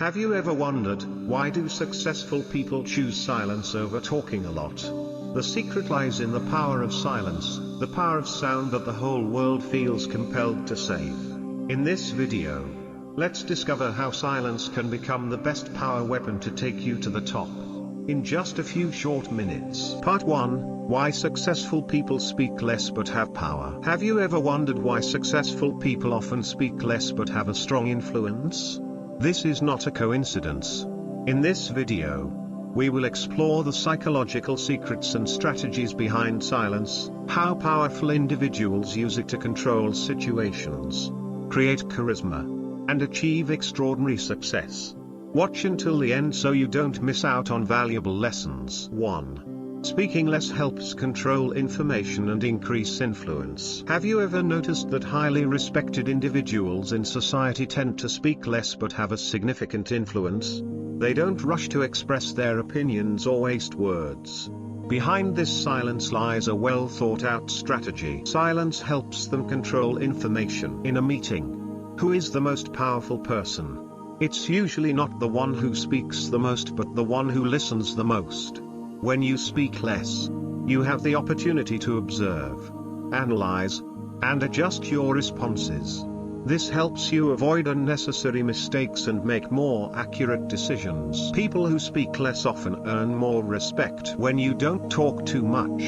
Have you ever wondered, why do successful people choose silence over talking a lot? The secret lies in the power of silence, the power of sound that the whole world feels compelled to save. In this video, let's discover how silence can become the best power weapon to take you to the top. In just a few short minutes. Part 1, Why Successful People Speak Less But Have Power. Have you ever wondered why successful people often speak less but have a strong influence? This is not a coincidence. In this video, we will explore the psychological secrets and strategies behind silence, how powerful individuals use it to control situations, create charisma, and achieve extraordinary success. Watch until the end so you don't miss out on valuable lessons. 1. Speaking less helps control information and increase influence. Have you ever noticed that highly respected individuals in society tend to speak less but have a significant influence? They don't rush to express their opinions or waste words. Behind this silence lies a well-thought-out strategy. Silence helps them control information. In a meeting, who is the most powerful person? It's usually not the one who speaks the most but the one who listens the most. When you speak less, you have the opportunity to observe, analyze, and adjust your responses. This helps you avoid unnecessary mistakes and make more accurate decisions. People who speak less often earn more respect. When you don't talk too much,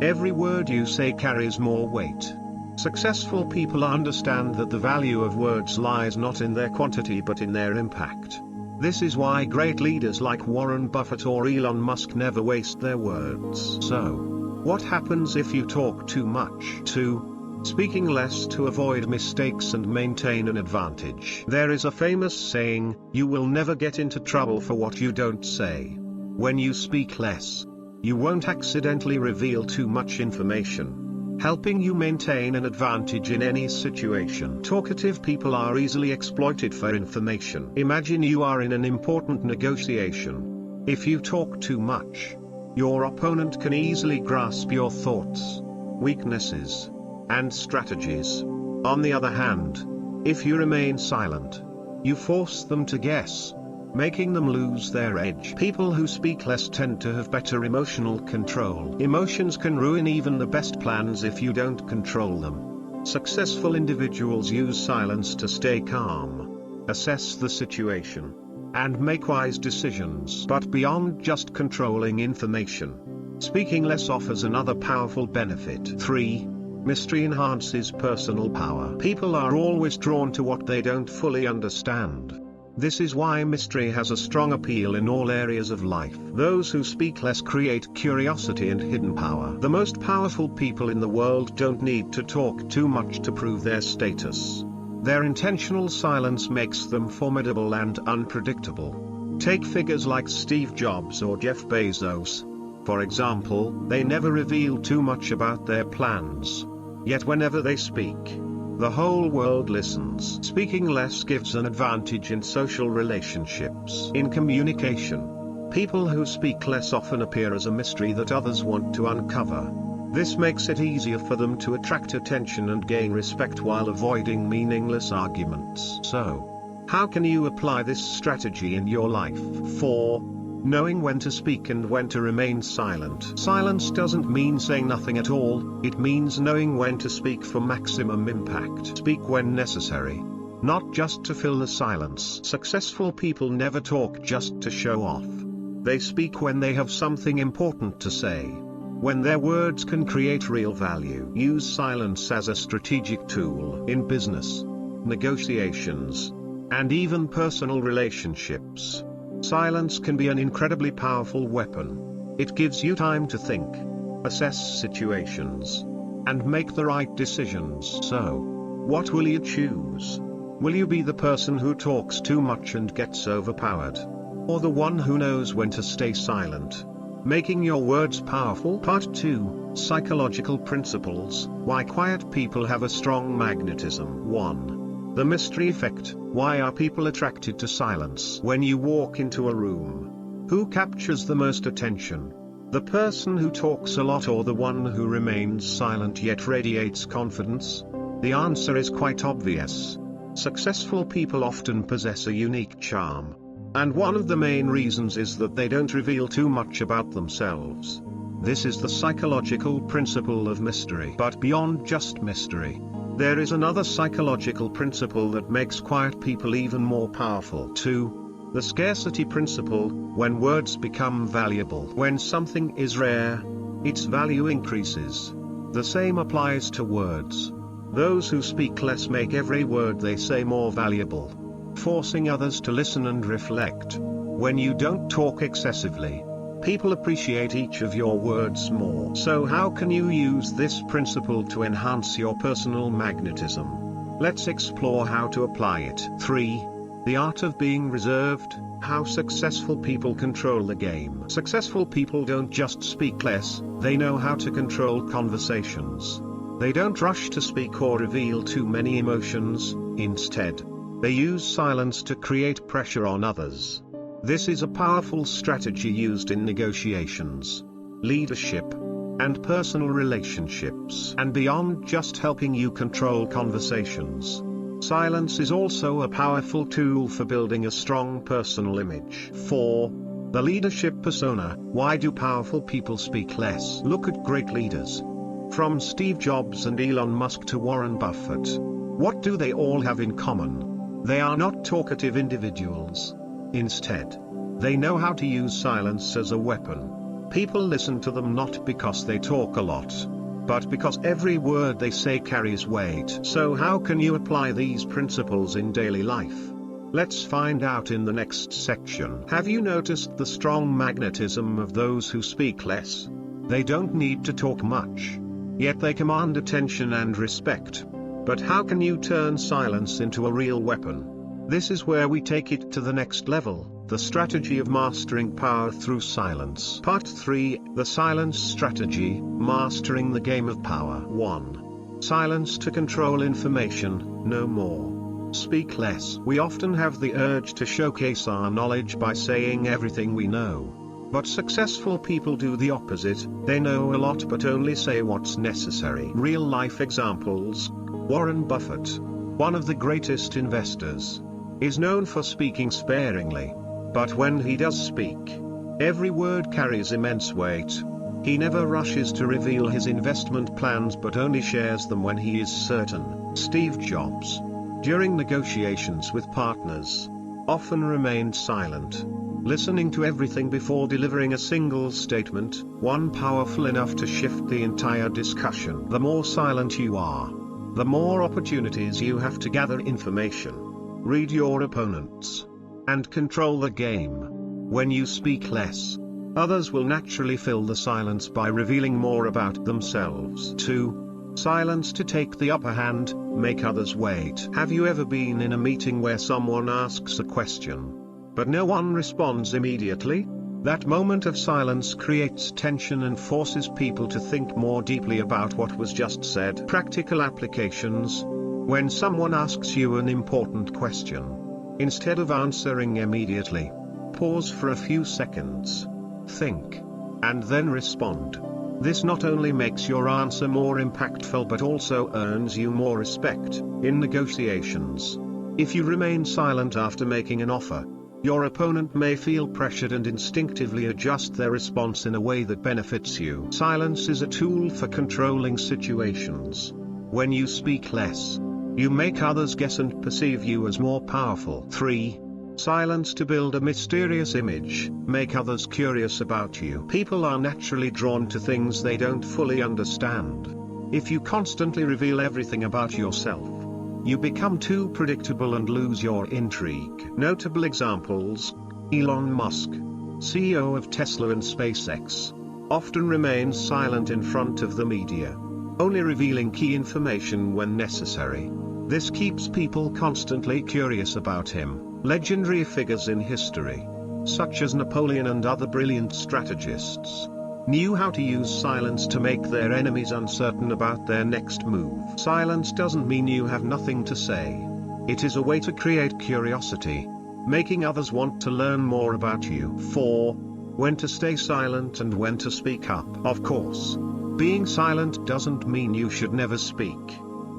every word you say carries more weight. Successful people understand that the value of words lies not in their quantity but in their impact. This is why great leaders like Warren Buffett or Elon Musk never waste their words. So, what happens if you talk too much? 2. Speaking less to avoid mistakes and maintain an advantage. There is a famous saying, you will never get into trouble for what you don't say. When you speak less, you won't accidentally reveal too much information, helping you maintain an advantage in any situation. Talkative people are easily exploited for information. Imagine you are in an important negotiation. If you talk too much, your opponent can easily grasp your thoughts, weaknesses, and strategies. On the other hand, if you remain silent, you force them to guess, making them lose their edge. People who speak less tend to have better emotional control. Emotions can ruin even the best plans if you don't control them. Successful individuals use silence to stay calm, assess the situation, and make wise decisions. But beyond just controlling information, speaking less offers another powerful benefit. 3. Mystery enhances personal power. People are always drawn to what they don't fully understand. This is why mystery has a strong appeal in all areas of life. Those who speak less create curiosity and hidden power. The most powerful people in the world don't need to talk too much to prove their status. Their intentional silence makes them formidable and unpredictable. Take figures like Steve Jobs or Jeff Bezos. For example, they never reveal too much about their plans. Yet whenever they speak, the whole world listens. Speaking less gives an advantage in social relationships. In communication, people who speak less often appear as a mystery that others want to uncover. This makes it easier for them to attract attention and gain respect while avoiding meaningless arguments. So, how can you apply this strategy in your life? 4. Knowing when to speak and when to remain silent. Silence doesn't mean saying nothing at all, it means knowing when to speak for maximum impact. Speak when necessary, not just to fill the silence. Successful people never talk just to show off. They speak when they have something important to say, when their words can create real value. Use silence as a strategic tool in business, negotiations, and even personal relationships. Silence can be an incredibly powerful weapon. It gives you time to think, assess situations, and make the right decisions. So, what will you choose? Will you be the person who talks too much and gets overpowered? Or the one who knows when to stay silent, making your words powerful? Part 2, Psychological Principles, Why Quiet People Have a Strong Magnetism. 1. The mystery effect. Why are people attracted to silence? When you walk into a room, who captures the most attention? The person who talks a lot or the one who remains silent yet radiates confidence? The answer is quite obvious. Successful people often possess a unique charm. And one of the main reasons is that they don't reveal too much about themselves. This is the psychological principle of mystery. But beyond just mystery, there is another psychological principle that makes quiet people even more powerful too. The scarcity principle. When words become valuable, when something is rare, its value increases. The same applies to words. Those who speak less make every word they say more valuable, forcing others to listen and reflect. When you don't talk excessively, people appreciate each of your words more. So how can you use this principle to enhance your personal magnetism? Let's explore how to apply it. 3. The art of being reserved. How successful people control the game. Successful people don't just speak less, they know how to control conversations. They don't rush to speak or reveal too many emotions. Instead, they use silence to create pressure on others. This is a powerful strategy used in negotiations, leadership, and personal relationships. And beyond just helping you control conversations, silence is also a powerful tool for building a strong personal image. 4. The leadership persona. Why do powerful people speak less? Look at great leaders. From Steve Jobs and Elon Musk to Warren Buffett. What do they all have in common? They are not talkative individuals. Instead, they know how to use silence as a weapon. People listen to them not because they talk a lot, but because every word they say carries weight. So how can you apply these principles in daily life? Let's find out in the next section. Have you noticed the strong magnetism of those who speak less? They don't need to talk much, yet they command attention and respect. But how can you turn silence into a real weapon? This is where we take it to the next level, the strategy of mastering power through silence. Part 3, the silence strategy, mastering the game of power. 1. Silence to control information, no more. Speak less. We often have the urge to showcase our knowledge by saying everything we know. But successful people do the opposite. They know a lot but only say what's necessary. Real life examples. Warren Buffett, one of the greatest investors, is known for speaking sparingly. But when he does speak, every word carries immense weight. He never rushes to reveal his investment plans but only shares them when he is certain. Steve Jobs, during negotiations with partners, often remained silent, listening to everything before delivering a single statement, one powerful enough to shift the entire discussion. The more silent you are, the more opportunities you have to gather information, read your opponents, and control the game. When you speak less, others will naturally fill the silence by revealing more about themselves. 2. Silence to take the upper hand, make others wait. Have you ever been in a meeting where someone asks a question, but no one responds immediately? That moment of silence creates tension and forces people to think more deeply about what was just said. Practical applications. When someone asks you an important question, instead of answering immediately, pause for a few seconds, think, and then respond. This not only makes your answer more impactful but also earns you more respect in negotiations. If you remain silent after making an offer, your opponent may feel pressured and instinctively adjust their response in a way that benefits you. Silence is a tool for controlling situations. When you speak less, you make others guess and perceive you as more powerful. 3. Silence to build a mysterious image, make others curious about you. People are naturally drawn to things they don't fully understand. If you constantly reveal everything about yourself, you become too predictable and lose your intrigue. Notable examples. Elon Musk, CEO of Tesla and SpaceX, often remains silent in front of the media, only revealing key information when necessary. This keeps people constantly curious about him. Legendary figures in history, such as Napoleon and other brilliant strategists, knew how to use silence to make their enemies uncertain about their next move. Silence doesn't mean you have nothing to say. It is a way to create curiosity, making others want to learn more about you. 4. When to stay silent and when to speak up. Of course, being silent doesn't mean you should never speak.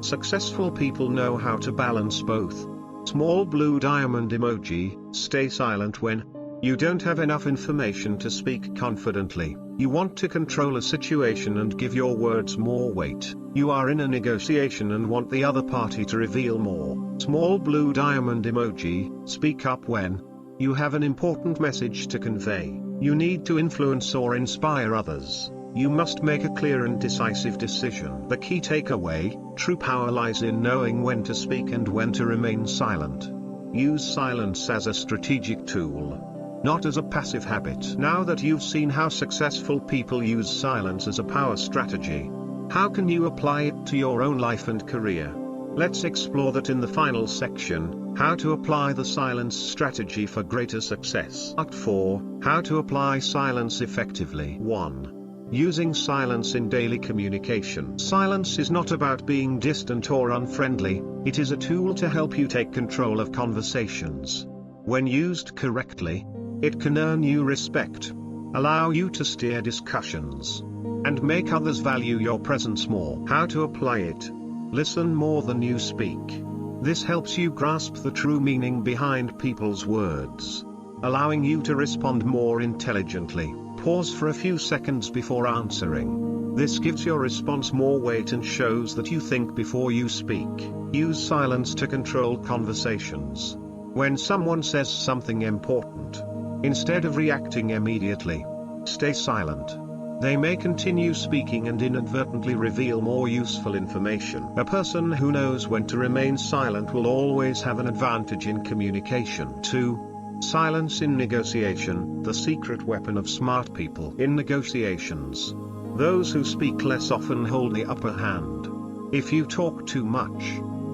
Successful people know how to balance both. Small blue diamond emoji. Stay silent when you don't have enough information to speak confidently. You want to control a situation and give your words more weight. You are in a negotiation and want the other party to reveal more. Small blue diamond emoji. Speak up when you have an important message to convey. You need to influence or inspire others. You must make a clear and decisive decision. The key takeaway: true power lies in knowing when to speak and when to remain silent. Use silence as a strategic tool, not as a passive habit. Now that you've seen how successful people use silence as a power strategy, how can you apply it to your own life and career? Let's explore that in the final section: how to apply the silence strategy for greater success. Part 4: How to apply silence effectively. 1. Using silence in daily communication. Silence is not about being distant or unfriendly, it is a tool to help you take control of conversations. When used correctly, it can earn you respect, allow you to steer discussions, and make others value your presence more. How to apply it? Listen more than you speak. This helps you grasp the true meaning behind people's words, allowing you to respond more intelligently. Pause for a few seconds before answering. This gives your response more weight and shows that you think before you speak. Use silence to control conversations. When someone says something important, instead of reacting immediately, stay silent. They may continue speaking and inadvertently reveal more useful information. A person who knows when to remain silent will always have an advantage in communication. 2. Silence in negotiation. The secret weapon of smart people. In negotiations, those who speak less often hold the upper hand. If you talk too much,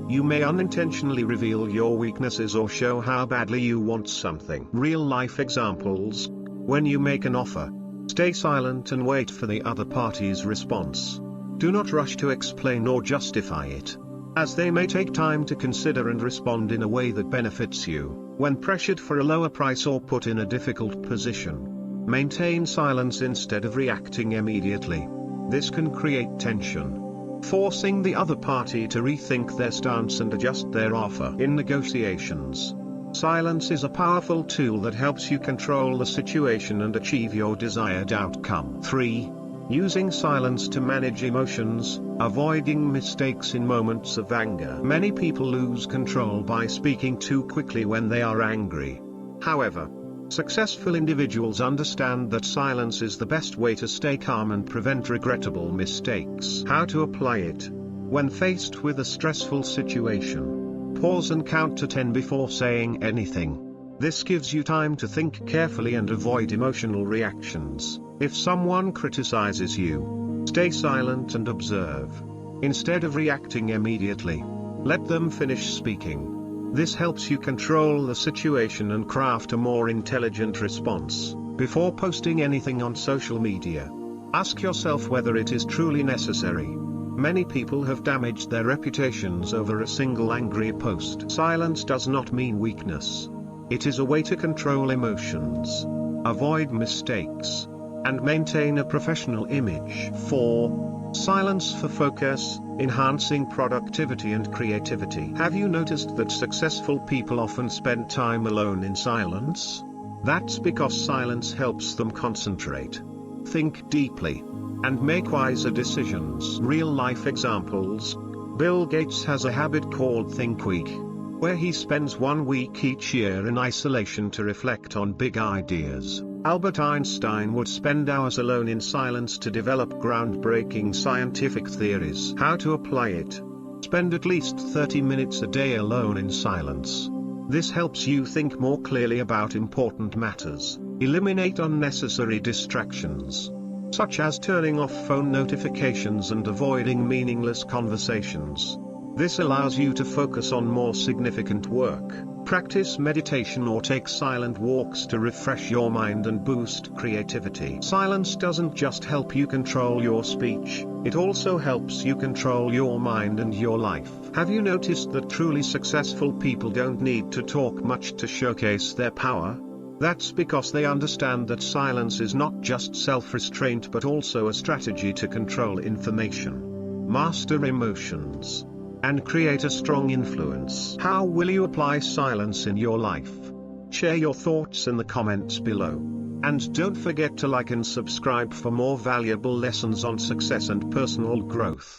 you may unintentionally reveal your weaknesses or show how badly you want something. Real life examples: when you make an offer, stay silent and wait for the other party's response. Do not rush to explain or justify it, as they may take time to consider and respond in a way that benefits you. When pressured for a lower price or put in a difficult position, maintain silence instead of reacting immediately. This can create tension, forcing the other party to rethink their stance and adjust their offer. In negotiations, silence is a powerful tool that helps you control the situation and achieve your desired outcome. 3. Using silence to manage emotions. Avoiding mistakes in moments of anger. Many people lose control by speaking too quickly when they are angry. However, successful individuals understand that silence is the best way to stay calm and prevent regrettable mistakes. How to apply it? When faced with a stressful situation, pause and count to 10 before saying anything. This gives you time to think carefully and avoid emotional reactions. If someone criticizes you, stay silent and observe. Instead of reacting immediately, let them finish speaking. This helps you control the situation and craft a more intelligent response. Before posting anything on social media, ask yourself whether it is truly necessary. Many people have damaged their reputations over a single angry post. Silence does not mean weakness. It is a way to control emotions, avoid mistakes, and maintain a professional image. 4. Silence for focus. Enhancing productivity and creativity. Have you noticed that successful people often spend time alone in silence? That's because silence helps them concentrate, think deeply, and make wiser decisions. Real life examples: Bill Gates has a habit called Think Week, where he spends 1 week each year in isolation to reflect on big ideas. Albert Einstein would spend hours alone in silence to develop groundbreaking scientific theories. How to apply it? Spend at least 30 minutes a day alone in silence. This helps you think more clearly about important matters. Eliminate unnecessary distractions, such as turning off phone notifications and avoiding meaningless conversations. This allows you to focus on more significant work. Practice meditation or take silent walks to refresh your mind and boost creativity. Silence doesn't just help you control your speech, it also helps you control your mind and your life. Have you noticed that truly successful people don't need to talk much to showcase their power? That's because they understand that silence is not just self-restraint but also a strategy to control information. Master emotions. and create a strong influence. How will you apply silence in your life? Share your thoughts in the comments below. And don't forget to like and subscribe for more valuable lessons on success and personal growth.